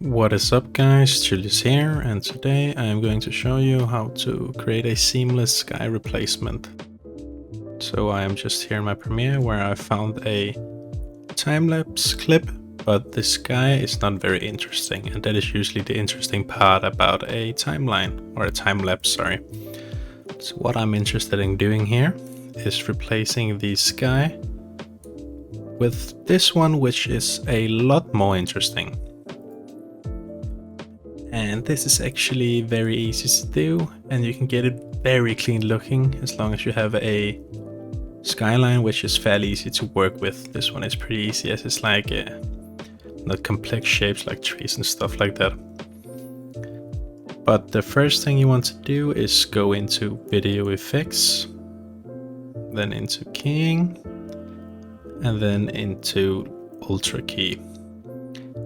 What is up guys, Julius here, and today I am going to show you how to create a seamless sky replacement. So I am just here in my Premiere where I found a time-lapse clip, but the sky is not very interesting, and that is usually the interesting part about a timeline, or a time-lapse, sorry. So what I'm interested in doing here is replacing the sky with this one, which is a lot more interesting. And this is actually very easy to do, and you can get it very clean looking as long as you have a skyline which is fairly easy to work with. This one is pretty easy as it's like not complex shapes like trees and stuff like that. But the first thing you want to do is go into video effects, then into keying, and then into ultra key.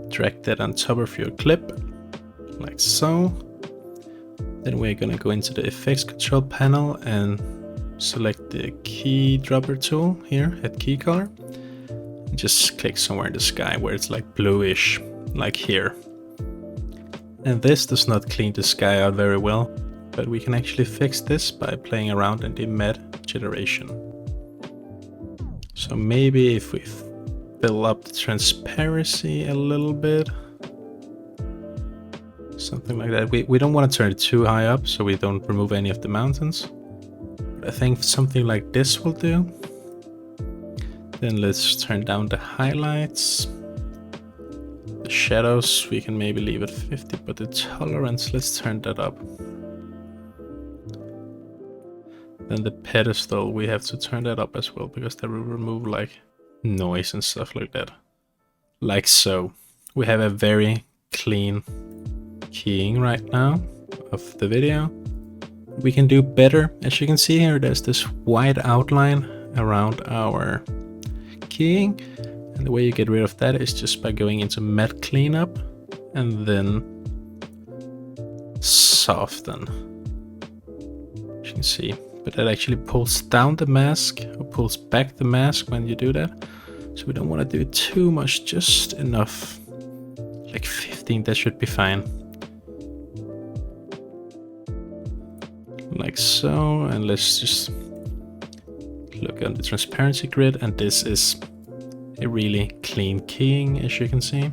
Drag that on top of your clip like so. Then we're gonna go into the effects control panel and select the key dropper tool here, hit key color, and just click somewhere in the sky where it's like bluish, like here. And this does not clean the sky out very well, but we can actually fix this by playing around in the matte generation. So maybe if we fill up the transparency a little bit, something like that. We don't want to turn it too high up so we don't remove any of the mountains. But I think something like this will do. Then let's turn down the highlights. The shadows we can maybe leave at 50, but the tolerance, let's turn that up. Then the pedestal, we have to turn that up as well because that will remove like noise and stuff like that. Like so. We have a very clean keying right now of the video. We can do better. As you can see here, there's this white outline around our keying, and the way you get rid of that is just by going into matte cleanup and then soften, as you can see. But that actually pulls down the mask or pulls back the mask when you do that, so we don't want to do too much, just enough, like 15, that should be fine. Like so, and let's just look at the transparency grid, and this is a really clean keying, as you can see.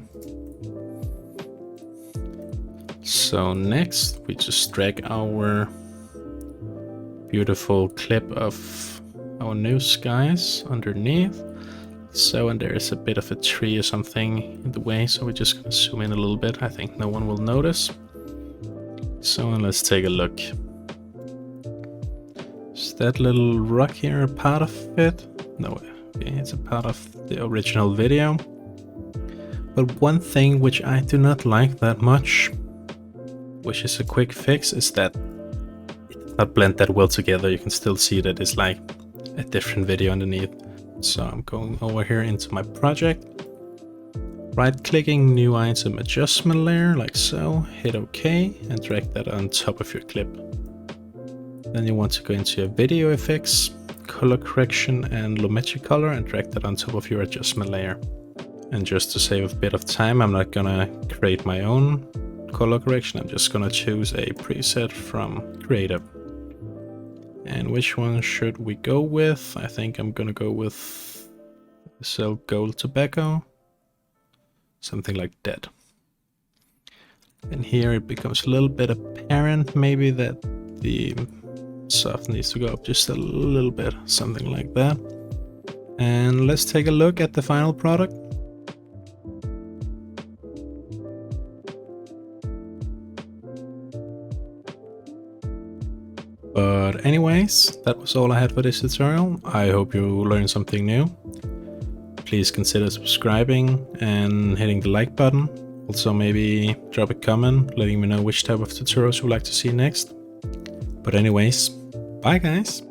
So next we just drag our beautiful clip of our new skies underneath. So, and there's a bit of a tree or something in the way, so we're just gonna zoom in a little bit. I think no one will notice. So let's take a look. Is that little rock here a part of it? No, it's a part of the original video. But one thing which I do not like that much, which is a quick fix, is that it does not blend that well together. You can still see that it's like a different video underneath. So I'm going over here into my project, right clicking, new item adjustment layer, like so, hit OK, and drag that on top of your clip. Then you want to go into your video effects, color correction and lumetri color, and drag that on top of your adjustment layer. And just to save a bit of time, I'm not gonna create my own color correction. I'm just gonna choose a preset from Creative. And which one should we go with? I think I'm gonna go with Sell Gold Tobacco, something like that. And here it becomes a little bit apparent maybe that the soft needs to go up just a little bit, something like that. And let's take a look at the final product. But anyways, that was all I had for this tutorial. I hope you learned something new. Please consider subscribing and hitting the like button. Also maybe drop a comment letting me know which type of tutorials you would like to see next. But anyways, bye guys!